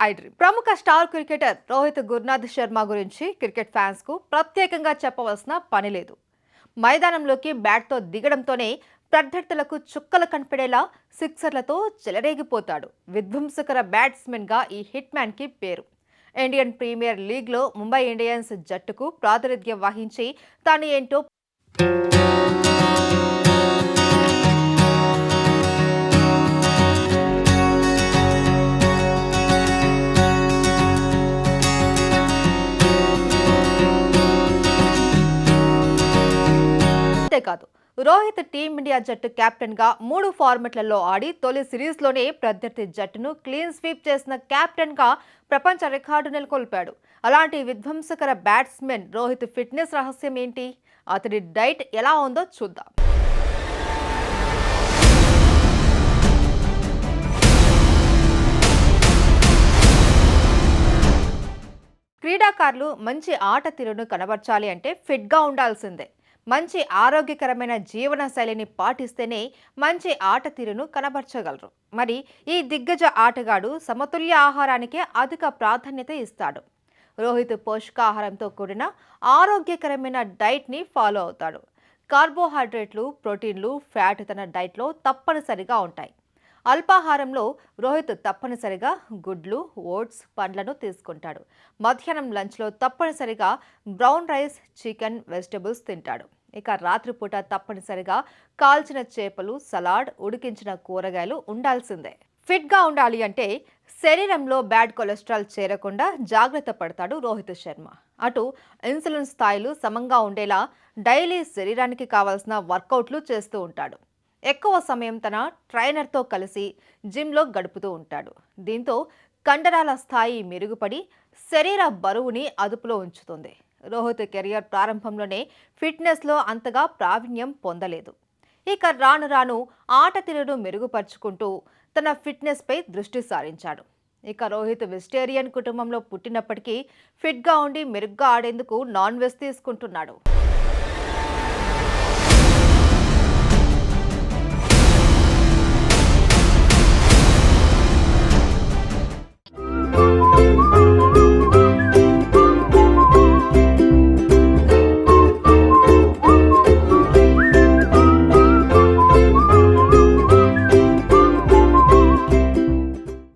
I dream. ప్రముఖ star cricketer Rohit Gurnath Sharma గురించి cricket fans కు ప్రత్యేకంగా చెప్పవలసిన పని లేదు. మైదానంలోకి బ్యాట్తో దిగడంతోనే ప్రత్యర్థులకు చుక్కలు కనిపెడేలా సిక్సర్లతో చెలరేగిపోతాడు. విధ్వంసకర బ్యాట్స్మెన్ గా ఈ హిట్ మ్యాన్ కి పేరు. ఇండియన్ ప్రీమియర్ లీగ్ లో ముంబై ఇండియన్స్ జట్టుకు ప్రాతినిధ్యం వహించి తాను ఏంటో అంతేకాదు, రోహిత్ టీమిండియా జట్టు కెప్టెన్ గా 3 ఫార్మెట్లలో ఆడి తొలి సిరీస్లోనే ప్రత్యర్థి జట్టును క్లీన్ స్వీప్ చేసిన కెప్టెన్ గా ప్రపంచ రికార్డు నెలకొల్పాడు. అలాంటి విధ్వంసకర బ్యాట్స్మెన్ రోహిత్ ఫిట్నెస్ రహస్యం ఏంటి? అతడి డైట్ ఎలా ఉందో చూద్దాం. క్రీడాకారులు మంచి ఆట తీరును కనబర్చాలి అంటే ఫిట్గా ఉండాల్సిందే. మంచి ఆరోగ్యకరమైన జీవన శైలిని పాటిస్తేనే మంచి ఆట తీరును కనబర్చగలరు. మరి ఈ దిగ్గజ ఆటగాడు సమతుల్య ఆహారానికే అధిక ప్రాధాన్యత ఇస్తాడు. రోహిత్ పోషకాహారంతో కూడిన ఆరోగ్యకరమైన డైట్ని ఫాలో అవుతాడు. కార్బోహైడ్రేట్లు, ప్రోటీన్లు, ఫ్యాట్ తన డైట్లో తప్పనిసరిగా ఉంటాయి. అల్పాహారంలో రోహిత్ తప్పనిసరిగా గుడ్లు, ఓట్స్, పండ్లను తీసుకుంటాడు. మధ్యాహ్నం లంచ్లో తప్పనిసరిగా బ్రౌన్ రైస్, చికెన్, వెజిటబుల్స్ తింటాడు. ఇక రాత్రిపూట తప్పనిసరిగా కాల్చిన చేపలు, సలాడ్, ఉడికించిన కూరగాయలు ఉండాల్సిందే. ఫిట్గా ఉండాలి అంటే శరీరంలో బ్యాడ్ కొలెస్ట్రాల్ చేరకుండా జాగ్రత్త పడతాడు రోహిత్ శర్మ. అటు ఇన్సులిన్ స్థాయిలు సమంగా ఉండేలా డైలీ శరీరానికి కావాల్సిన వర్కౌట్లు చేస్తూ ఉంటాడు. ఎక్కువ సమయం తన ట్రైనర్తో కలిసి జిమ్లో గడుపుతూ ఉంటాడు. దీంతో కండరాల స్థాయి మెరుగుపడి శరీర బరువుని అదుపులో ఉంచుతుంది. రోహిత్ కెరియర్ ప్రారంభంలోనే ఫిట్నెస్లో అంతగా ప్రావీణ్యం పొందలేదు. ఇక రాను రాను ఆట తీరును మెరుగుపరుచుకుంటూ తన ఫిట్నెస్పై దృష్టి సారించాడు. ఇక రోహిత్ వెజిటేరియన్ కుటుంబంలో పుట్టినప్పటికీ ఫిట్గా ఉండి మెరుగ్గా ఆడేందుకు నాన్ వెజ్ తీసుకుంటున్నాడు.